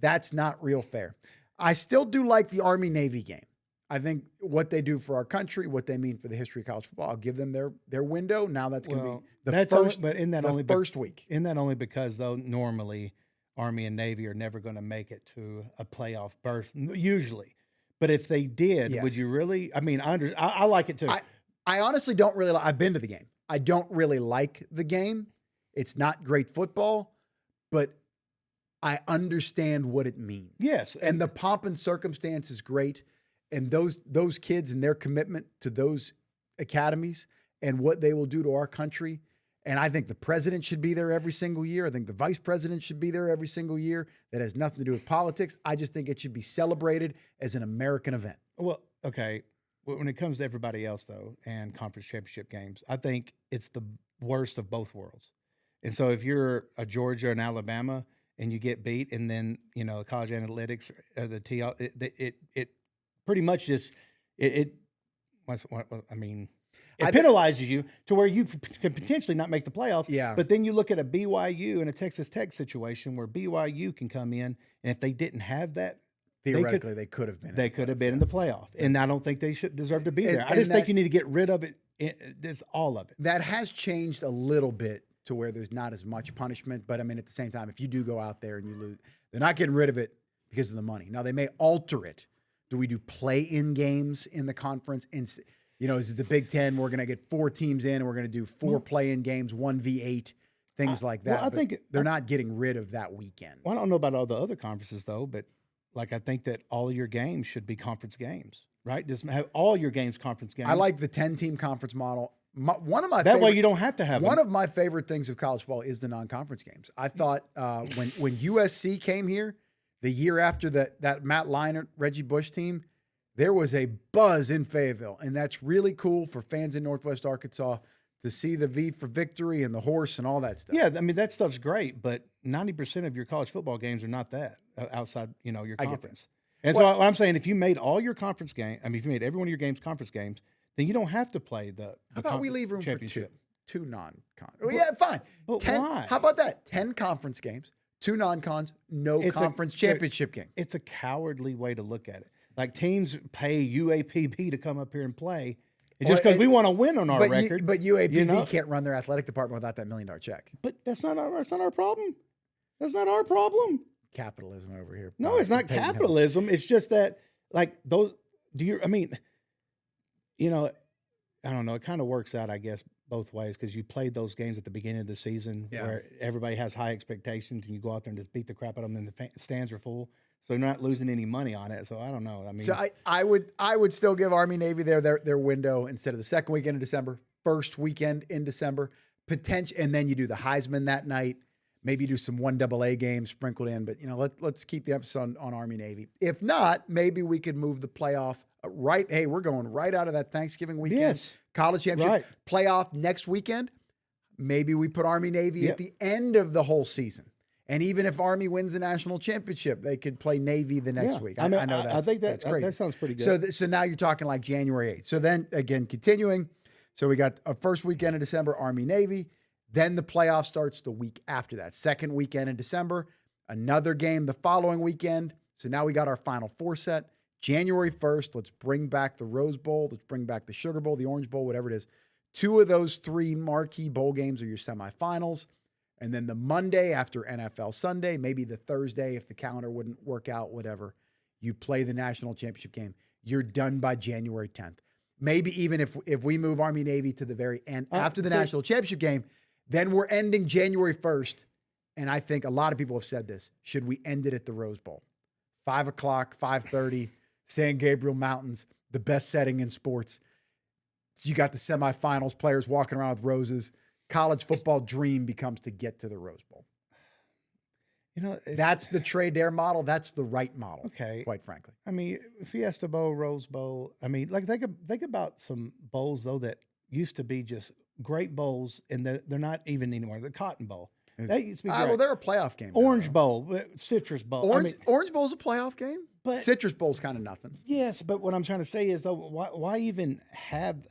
That's not real fair. I still do like the Army-Navy game. I think what they do for our country, what they mean for the history of college football, I'll give them their window. Now that's going to be the first week. Isn't that only because, though, normally Army and Navy are never going to make it to a playoff berth usually. But if they did, Yes. would you really? I mean, I like it too. I honestly don't really I've been to the game. I don't really like the game. It's not great football, but I understand what it means. Yes. And the pomp and circumstance is great. And those kids and their commitment to those academies and what they will do to our country. And I think the president should be there every single year. I think the vice president should be there every single year. That has nothing to do with politics. I just think it should be celebrated as an American event. Well, okay. When it comes to everybody else, though, and conference championship games, I think it's the worst of both worlds. And so if you're a Georgia and Alabama and you get beat, and then, college analytics, the TL, it pretty much just, it penalizes you to where you can potentially not make the playoff. Yeah. But then you look at a BYU and a Texas Tech situation where BYU can come in, and if they didn't have that, theoretically they could have been. They could have been in the playoff, and I don't think they should deserve to be there. I just think you need to get rid of it. There's all of it. That has changed a little bit to where there's not as much punishment. But I mean, at the same time, if you do go out there and you lose, they're not getting rid of it because of the money. Now they may alter it. Do we do play-in games in the conference? Is it the Big Ten? We're going to get 4 teams in, and we're going to do 4 play-in games, 1v8, things like that. Well, I think they're not getting rid of that weekend. Well, I don't know about all the other conferences though, but I think that all of your games should be conference games, right? Just have all your games conference games. I like the 10-team conference model. That way you don't have to have one them. of my favorite things of college football is the non-conference games. I thought when USC came here the year after that Matt Leinart, Reggie Bush team, there was a buzz in Fayetteville, and that's really cool for fans in Northwest Arkansas to see the V for victory and the horse and all that stuff. Yeah, I mean, that stuff's great, but 90% of your college football games are not that outside, your conference. And so what I'm saying, if you made all your conference games, if you made every one of your games conference games, then you don't have to play the How about we leave room for championship. two non-con? Well, yeah, fine. But 10, why? How about that? 10 conference games, 2 non-cons, no conference championship game. It's a cowardly way to look at it. Like teams pay UAPB to come up here and play. And just because we want to win on our record. But UAPB can't run their athletic department without that $1 million check. But that's not our problem. That's not our problem. Capitalism over here. No, it's not capitalism. It's just that, those. I don't know. It kind of works out, I guess, both ways because you played those games at the beginning of the season where everybody has high expectations, and you go out there and just beat the crap out of them, and the stands are full. So you're not losing any money on it. So I don't know. So I would still give Army Navy their window instead of the second weekend in December, first weekend in December, and then you do the Heisman that night. Maybe do some 1AA games sprinkled in, but let's keep the emphasis on Army Navy. If not, maybe we could move the playoff right. Hey, we're going right out of that Thanksgiving weekend. Yes. College championship playoff next weekend. Maybe we put Army Navy at the end of the whole season. And even if Army wins the national championship, they could play Navy the next week. I know that. I think that's great. That sounds pretty good. So now you're talking like January 8th. So then again, continuing. So we got a first weekend in December, Army Navy. Then the playoff starts the week after that. Second weekend in December, another game the following weekend. So now we got our Final Four set. January 1st, let's bring back the Rose Bowl. Let's bring back the Sugar Bowl, the Orange Bowl, whatever it is. 2 of those 3 marquee bowl games are your semifinals. And then the Monday after NFL Sunday, maybe the Thursday if the calendar wouldn't work out, whatever, you play the national championship game. You're done by January 10th. Maybe even if we move Army Navy to the very end after the national championship game, then we're ending January 1st. And I think a lot of people have said this. Should we end it at the Rose Bowl? 5 o'clock, 5:30, San Gabriel Mountains, the best setting in sports. So you got the semifinals, players walking around with roses. College football dream becomes to get to the Rose Bowl. That's the Trey Daerr model. That's the right model. Okay. Quite frankly. Fiesta Bowl, Rose Bowl. Think about some bowls though that used to be just great bowls, and they're not even anymore. The Cotton Bowl. That used to be great. Well, they're a playoff game. Orange Bowl, Citrus Bowl. Orange Bowl's a playoff game, but Citrus Bowl's kind of nothing. Yes, but what I'm trying to say is though, why even have?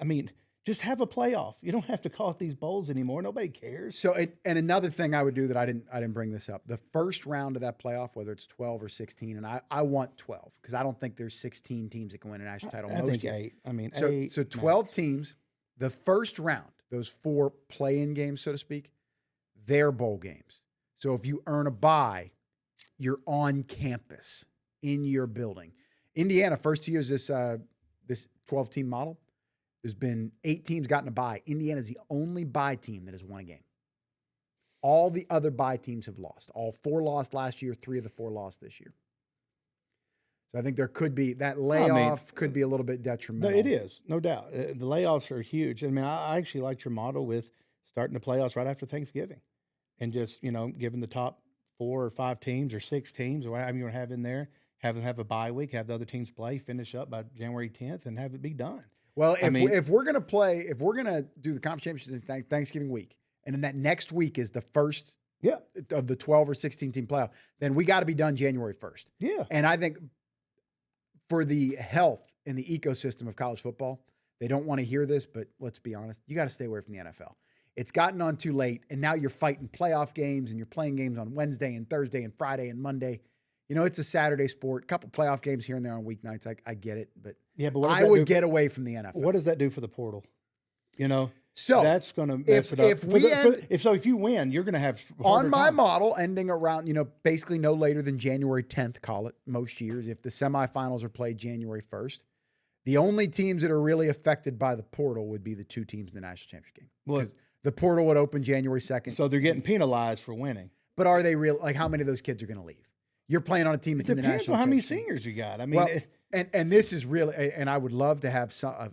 Just have a playoff. You don't have to call it these bowls anymore. Nobody cares. So, and another thing I would do that I didn't bring this up. The first round of that playoff, whether it's 12 or 16, and I want 12 because I don't think there's 16 teams that can win a national title. I think 8. So 12 teams. The first round, those 4 play-in games, so to speak, they're bowl games. So if you earn a bye, you're on campus in your building. Indiana, first 2 years, this 12-team model, there's been 8 teams gotten a bye. Indiana's the only bye team that has won a game. All the other bye teams have lost. All 4 lost last year. 3 of the 4 lost this year. So I think there could be that layoff could be a little bit detrimental. It is, no doubt. The layoffs are huge. I mean, I actually liked your model with starting the playoffs right after Thanksgiving, and just giving the top 4 or 5 teams or 6 teams or whatever you want to have in there, have them have a bye week, have the other teams play, finish up by January 10th, and have it be done. Well, if we're gonna do the conference championships Thanksgiving week, and then that next week is the first of the 12 or 16 team playoff, then we got to be done January 1st. Yeah, and I think for the health in the ecosystem of college football, they don't want to hear this, but let's be honest, you got to stay away from the NFL. It's gotten on too late, and now you're fighting playoff games, and you're playing games on Wednesday and Thursday and Friday and Monday. It's a Saturday sport. A couple playoff games here and there on weeknights. I get it, but I would get away from the NFL. What does that do for the portal? So that's going to mess it up. If you win, you're going to have on my model ending around basically no later than January 10th. Call it most years if the semifinals are played January 1st. The only teams that are really affected by the portal would be the 2 teams in the national championship game. Because the portal would open January 2nd. So they're getting penalized for winning. But are they real? Like, how many of those kids are going to leave? You're playing on a team that's in the national championship. Depends on how many seniors you got. I mean, and this is really, and I would love to have a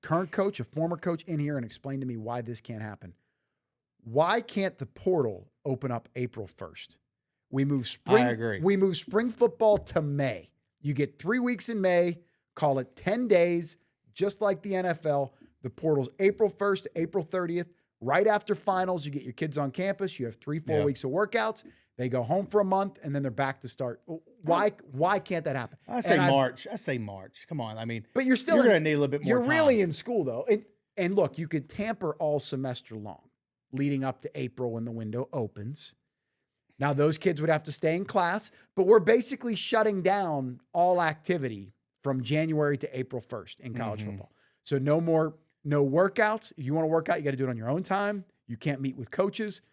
current coach, a former coach in here and explain to me why this can't happen. Why can't the portal open up April 1st? We move spring. I agree. We move spring football to May. You get 3 weeks in May. Call it 10 days, just like the NFL. The portal's April 1st to April 30th. Right after finals, you get your kids on campus. You have 3-4 weeks of workouts. They go home for a month, and then they're back to start. Why can't that happen? I say March. Come on. I mean, but you're going to need a little bit more time. You're really in school, though. And look, you could tamper all semester long, leading up to April when the window opens. Now, those kids would have to stay in class, but we're basically shutting down all activity from January to April 1st in college football. So no workouts. If you want to work out, you got to do it on your own time. You can't meet with coaches.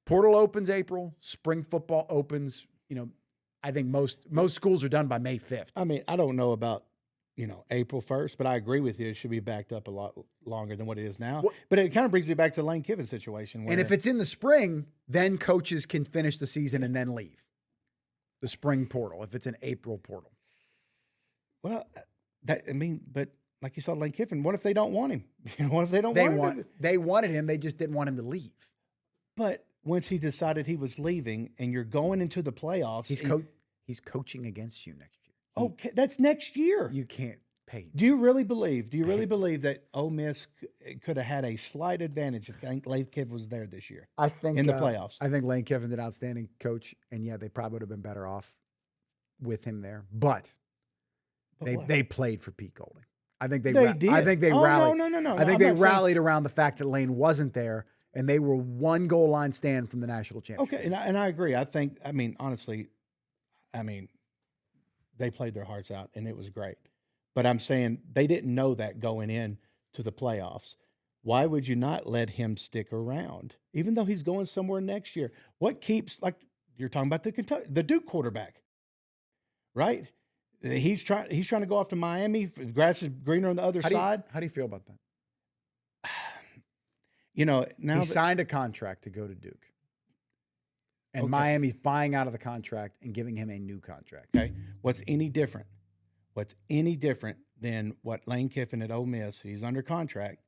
Portal opens April. Spring football opens. I think most schools are done by May 5th. I mean, I don't know about April 1st, but I agree with you. It should be backed up a lot longer than what it is now. But it kind of brings me back to the Lane Kiffin situation. And if it's in the spring, then coaches can finish the season and then leave. The spring portal, if it's an April portal. Well, but like you saw Lane Kiffin, what if they don't want him? What if they don't want him? They wanted him. They just didn't want him to leave. But once he decided he was leaving and you're going into the playoffs. He's coaching against you next year. Okay, that's next year. You can't pay him. Do you really believe that Ole Miss could have had a slight advantage if Lane Kiffin was there this year? I think in the playoffs. I think Lane Kiffin's an outstanding coach, and they probably would have been better off with him there. But they played for Pete Golding. I think they did. I think they rallied. No. I think they rallied around the fact that Lane wasn't there, and they were 1 goal line stand from the national championship. Okay, and I agree. Honestly, they played their hearts out, and it was great. But I'm saying they didn't know that going in to the playoffs. Why would you not let him stick around, even though he's going somewhere next year? What keeps, like you're talking about the Duke quarterback, right? He's trying to go off to Miami. The grass is greener on the other side. How do you feel about that? Now he signed a contract to go to Duke. And Miami's buying out of the contract and giving him a new contract. Okay. What's any different than what Lane Kiffin at Ole Miss? He's under contract,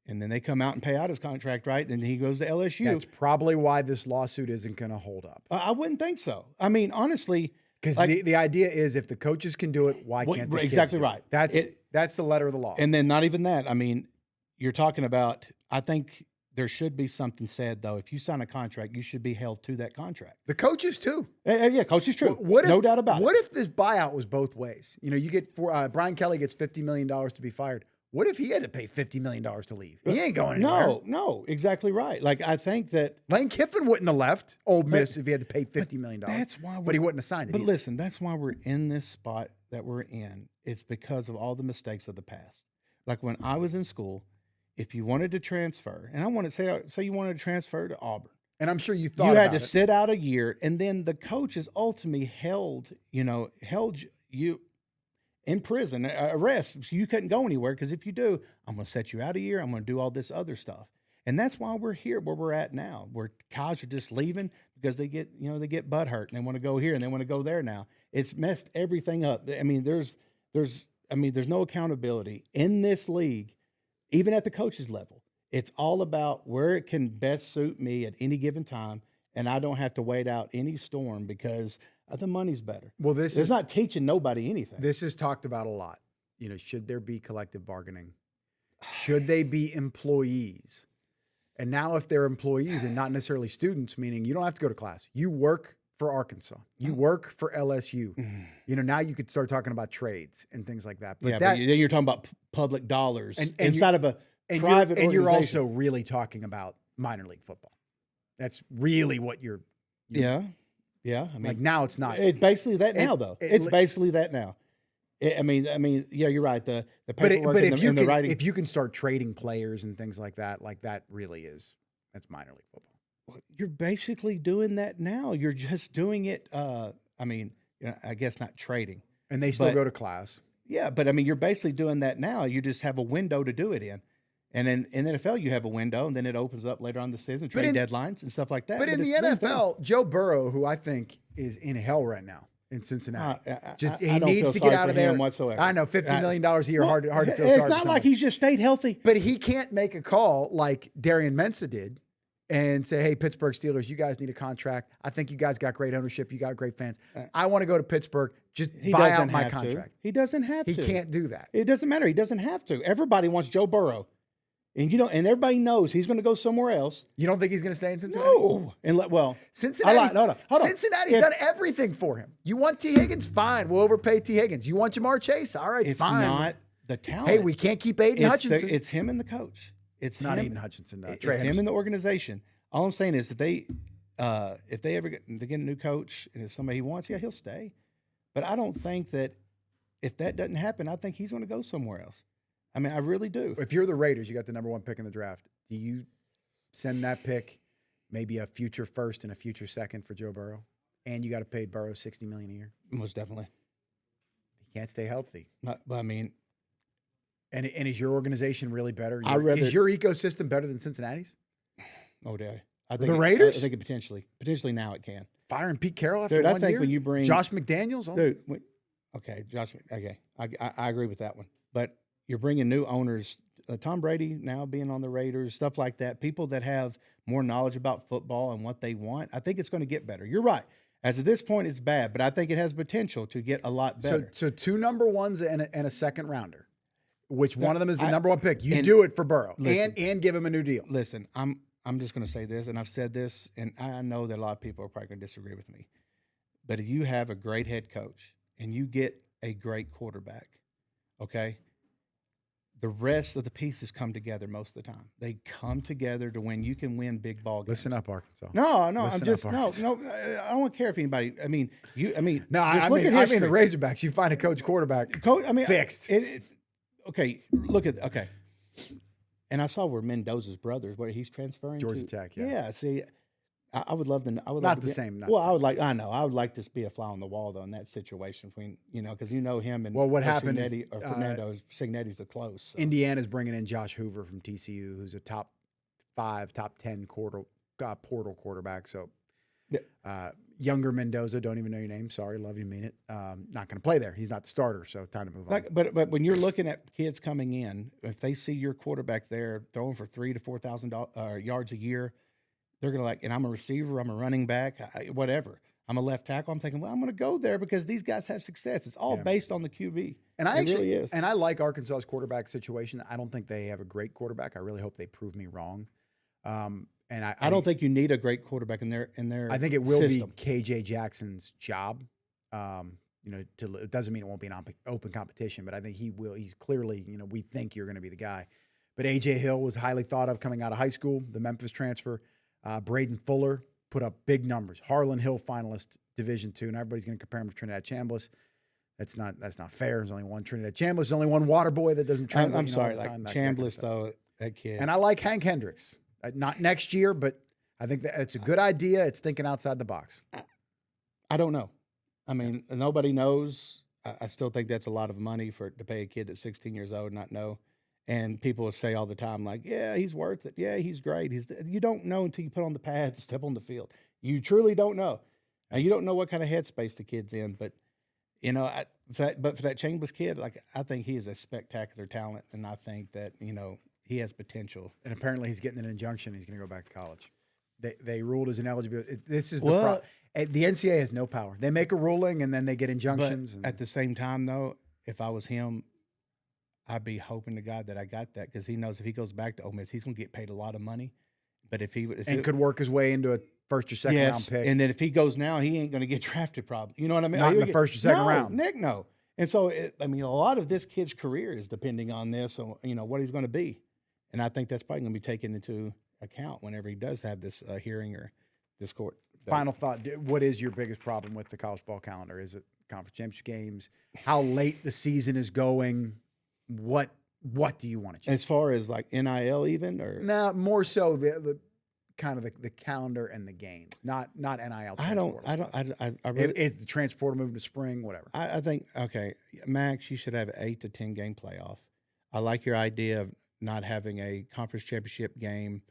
and then they come out and pay out his contract, right? And he goes to LSU. That's probably why this lawsuit isn't going to hold up. I wouldn't think so. I mean, honestly. Because the idea is if the coaches can do it, why can't the kids exactly do right. It? That's the letter of the law. And then not even that. I mean, you're talking about, I think there should be something said, though. If you sign a contract, you should be held to that contract. The coaches, too. Yeah, coaches, true. No doubt about it. What if this buyout was both ways? You get Brian Kelly gets $50 million to be fired. What if he had to pay $50 million to leave? He ain't going anywhere. No, exactly right. Like, I think that Lane Kiffin wouldn't have left Ole Miss if he had to pay $50 million. That's why. But he wouldn't have signed it. But listen, that's why we're in this spot that we're in. It's because of all the mistakes of the past. Like when I was in school, if you wanted to transfer, and I want to say you wanted to transfer to Auburn, And I'm sure you thought You had about to it. sit out a year, and then the coaches ultimately held you in prison, arrest. You couldn't go anywhere because if you do, I'm going to set you out a year. I'm going to do all this other stuff. And that's why we're here where we're at now, where guys are just leaving because they get butt hurt and they want to go here and they want to go there now. It's messed everything up. I mean, there's no accountability in this league, even at the coaches level. It's all about where it can best suit me at any given time, and I don't have to wait out any storm because the money's better. Well, It's not teaching nobody anything. This is talked about a lot. Should there be collective bargaining? Should they be employees? And now if they're employees and not necessarily students, meaning you don't have to go to class. You work for Arkansas. You work for LSU. Now you could start talking about trades and things like that. But then you're talking about public dollars inside of a private organization. And you're also really talking about minor league football. That's really what you're Yeah. I mean, like now it's not. It's basically that now, though. It's basically that now. I mean, yeah, you're right. The paperwork and the writing. If you can start trading players and things like that really that's minor league football. You're basically doing that now. You're just doing it. I guess not trading. And they still go to class. Yeah, but I mean, you're basically doing that now. You just have a window to do it in. And then in the NFL, you have a window, and then it opens up later on in the season, trade deadlines and stuff like that. But in the NFL, Joe Burrow, who I think is in hell right now in Cincinnati, he needs to get out of there whatsoever. I know, $50 million a year, hard to feel sorry for. It's not like he's just stayed healthy. But he can't make a call like Darian Mensah did and say, hey, Pittsburgh Steelers, you guys need a contract. I think you guys got great ownership. You got great fans. I want to go to Pittsburgh. Just buy out my contract. He doesn't have to. He can't do that. It doesn't matter. He doesn't have to. Everybody wants Joe Burrow. And and everybody knows he's going to go somewhere else. You don't think he's going to stay in Cincinnati? No. Cincinnati's hold on. Cincinnati's done everything for him. You want T. Higgins? Fine. We'll overpay T. Higgins. You want Jamar Chase? All right, it's fine. It's not the talent. Hey, we can't keep Aiden Hutchinson. It's him and the coach. It's not him, Aiden Hutchinson. It's him and the organization. All I'm saying is that if they ever get a new coach and it's somebody he wants, yeah, he'll stay. But I don't think that if that doesn't happen, I think he's going to go somewhere else. I mean, I really do. If you're the Raiders, you got the number 1 pick in the draft. Do you send that pick, maybe a future first and a future second for Joe Burrow, and you got to pay Burrow $60 million a year? Most definitely. He can't stay healthy. I mean, and is your organization really better? Is your ecosystem better than Cincinnati's? Oh, dare I think the Raiders? I think it potentially now it can. Firing Pete Carroll after Dude, 1 I think year? when you bring Josh McDaniels, Josh. Okay, I agree with that one, but. You're bringing new owners, Tom Brady now being on the Raiders, stuff like that, people that have more knowledge about football and what they want. I think it's going to get better. You're right. As of this point, it's bad, but I think it has potential to get a lot better. So 2 number 1s and a second rounder, which one of them is the number 1 pick. You do it for Burrow and give him a new deal. Listen, I'm just going to say this, and I've said this, and I know that a lot of people are probably going to disagree with me. But if you have a great head coach and you get a great quarterback, okay, the rest of the pieces come together most of the time. They come together to when you can win big ball games. Listen up, Arkansas. No. I don't care if anybody. I mean, I mean the Razorbacks. You find a coach quarterback. Fixed. Okay. Okay. And I saw where Mendoza's brothers, where he's transferring Georgia Tech. Yeah. See, I would love to. I would not love the same. Well, I would like. I know. I would like to be a fly on the wall though in that situation between because him and what happened Cignetti, or Fernando Cignetti's a close. So. Indiana's bringing in Josh Hoover from TCU, who's a top 5, top 10 portal quarterback. So younger Mendoza, don't even know your name. Sorry, love you, mean it. Not going to play there. He's not the starter, so time to move on. But when you're looking at kids coming in, if they see your quarterback there throwing for 3,000 to 4,000 yards a year. They're going to and I'm a receiver, I'm a running back, whatever. I'm a left tackle. I'm thinking, well, I'm going to go there because these guys have success. It's all based on the QB. And it really is. And I like Arkansas's quarterback situation. I don't think they have a great quarterback. I really hope they prove me wrong. And I don't think you need a great quarterback in their I think it will system. be KJ Jackson's job. It doesn't mean it won't be an open competition, but I think he will. He's clearly, we think you're going to be the guy. But A.J. Hill was highly thought of coming out of high school, the Memphis transfer. Braden Fuller put up big numbers. Harlan Hill finalist, Division II, and everybody's going to compare him to Trinidad Chambliss. That's not fair. There's only one Trinidad Chambliss. There's only one water boy that doesn't translate. I'm sorry, Chambliss though, that kid. And I like Hank Hendricks. Not next year, but I think that it's a good idea. It's thinking outside the box. I don't know. I mean, nobody knows. I still think that's a lot of money to pay a kid that's 16 years old and not know. And people will say all the time, like, yeah, he's worth it. Yeah, he's great. You don't know until you put on the pads and step on the field. You truly don't know. Now, you don't know what kind of headspace the kid's in, but for that Chambers kid, like, I think he is a spectacular talent, and I think that he has potential. And apparently, he's getting an injunction. He's going to go back to college. They ruled as ineligible. This is the problem. The NCAA has no power. They make a ruling, and then they get injunctions. But at the same time, though, if I was him, I'd be hoping to God that I got that, because he knows if he goes back to Ole Miss, he's going to get paid a lot of money. But if could work his way into a first or second round pick. And then if he goes now, he ain't going to get drafted probably. You know what I mean? Not in the first or second round. Nick, no. And so, a lot of this kid's career is depending on this, what he's going to be. And I think that's probably going to be taken into account whenever he does have this hearing or this court. Final thought. What is your biggest problem with the college ball calendar? Is it conference championship games? How late the season is going? What do you want to change? As far as like NIL even, or no, more so the kind of the calendar and the game, not NIL. I really, is the transporter moving to spring, whatever. I think, okay, Max, you should have an 8 to 10 game playoff. I like your idea of not having a conference championship game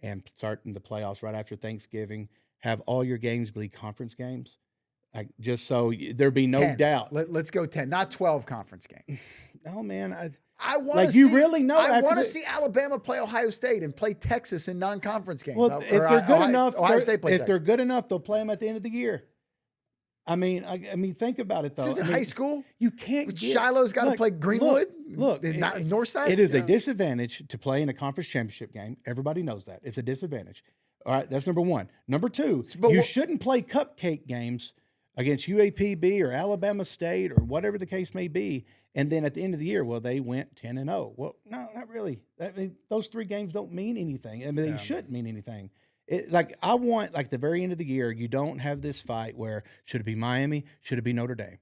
and starting the playoffs right after Thanksgiving. Have all your games be conference games, like, just so there be no 10. doubt. Let's go 10, not 12 conference games. Oh man, I want like, to see, you really know. I want to see Alabama play Ohio State and play Texas in non-conference games. Well, if they're good enough, Ohio State plays if they're good enough, they'll play them at the end of the year. I mean, think about it though. This isn't high school. You can't. Shiloh's got to play Greenwood. Look, Northside. It is a disadvantage to play in a conference championship game. Everybody knows that. It's a disadvantage. All right, that's number one. Number two, you shouldn't play cupcake games against UAPB or Alabama State or whatever the case may be. And then at the end of the year, well, they went 10-0. Well, no, not really. Those 3 games don't mean anything. I mean, they shouldn't mean anything. I want, like, the very end of the year, you don't have this fight where should it be Miami, should it be Notre Dame?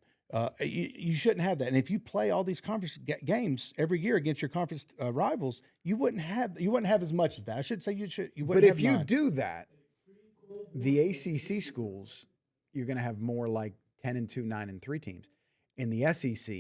You shouldn't have that. And if you play all these conference games every year against your conference rivals, you wouldn't have as much as that. I should say you wouldn't. But if you do that, the ACC schools, you're going to have more like 10-2, 9-3 teams. In the SEC,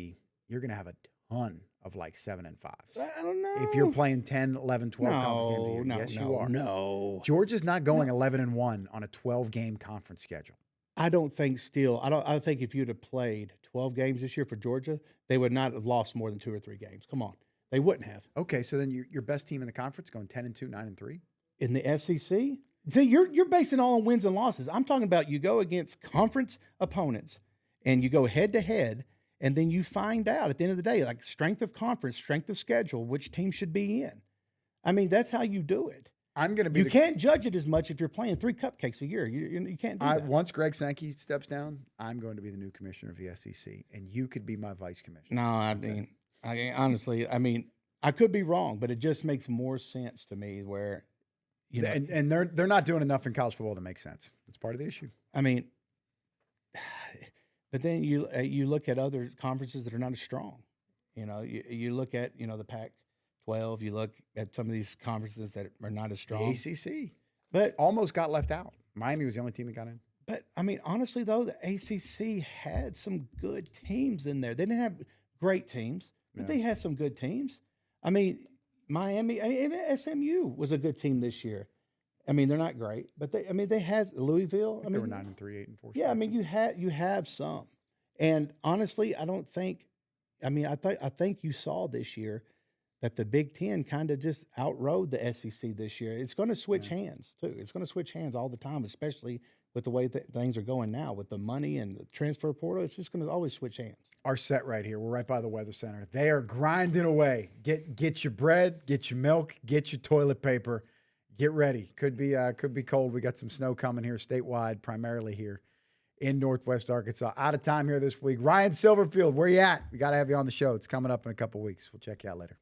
you're going to have a ton of like 7 and 5s. I don't know. If you're playing 10, 11, 12 conference games a year. Yes, you are. No. Georgia's not going 11-1 on a 12-game conference schedule. I don't think I think if you'd have played 12 games this year for Georgia, they would not have lost more than 2 or 3 games. Come on. They wouldn't have. Okay, so then your best team in the conference going 10-2, 9-3? In the SEC? See, you're basing it all on wins and losses. I'm talking about you go against conference opponents and you go head to head, and then you find out at the end of the day, like, strength of conference, strength of schedule, which team should be in. I mean, that's how you do it. You can't judge it as much if you're playing 3 cupcakes a year. You can't do that. Once Greg Sankey steps down, I'm going to be the new commissioner of the SEC, and you could be my vice commissioner. No, honestly, I could be wrong, but it just makes more sense to me where, and they're not doing enough in college football to make sense. It's part of the issue. I mean, but then you look at other conferences that are not as strong. You look at the Pac-12. You look at some of these conferences that are not as strong. The ACC, but almost got left out. Miami was the only team that got in. But I mean, honestly though, the ACC had some good teams in there. They didn't have great teams, but they had some good teams. I mean, Miami, even SMU was a good team this year. I mean, they're not great, but they had Louisville. They were 9-3, 8-4. Yeah, I mean, you have some, and honestly, I don't think. I mean, I think you saw this year that the Big Ten kind of just outrode the SEC this year. It's going to switch hands too. It's going to switch hands all the time, especially with the way that things are going now with the money and the transfer portal. It's just going to always switch hands. Our set right here. We're right by the Weather Center. They are grinding away. Get your bread, get your milk, get your toilet paper. Get ready. Could be cold. We got some snow coming here statewide, primarily here in Northwest Arkansas. Out of time here this week. Ryan Silverfield, where you at? We got to have you on the show. It's coming up in a couple weeks. We'll check you out later.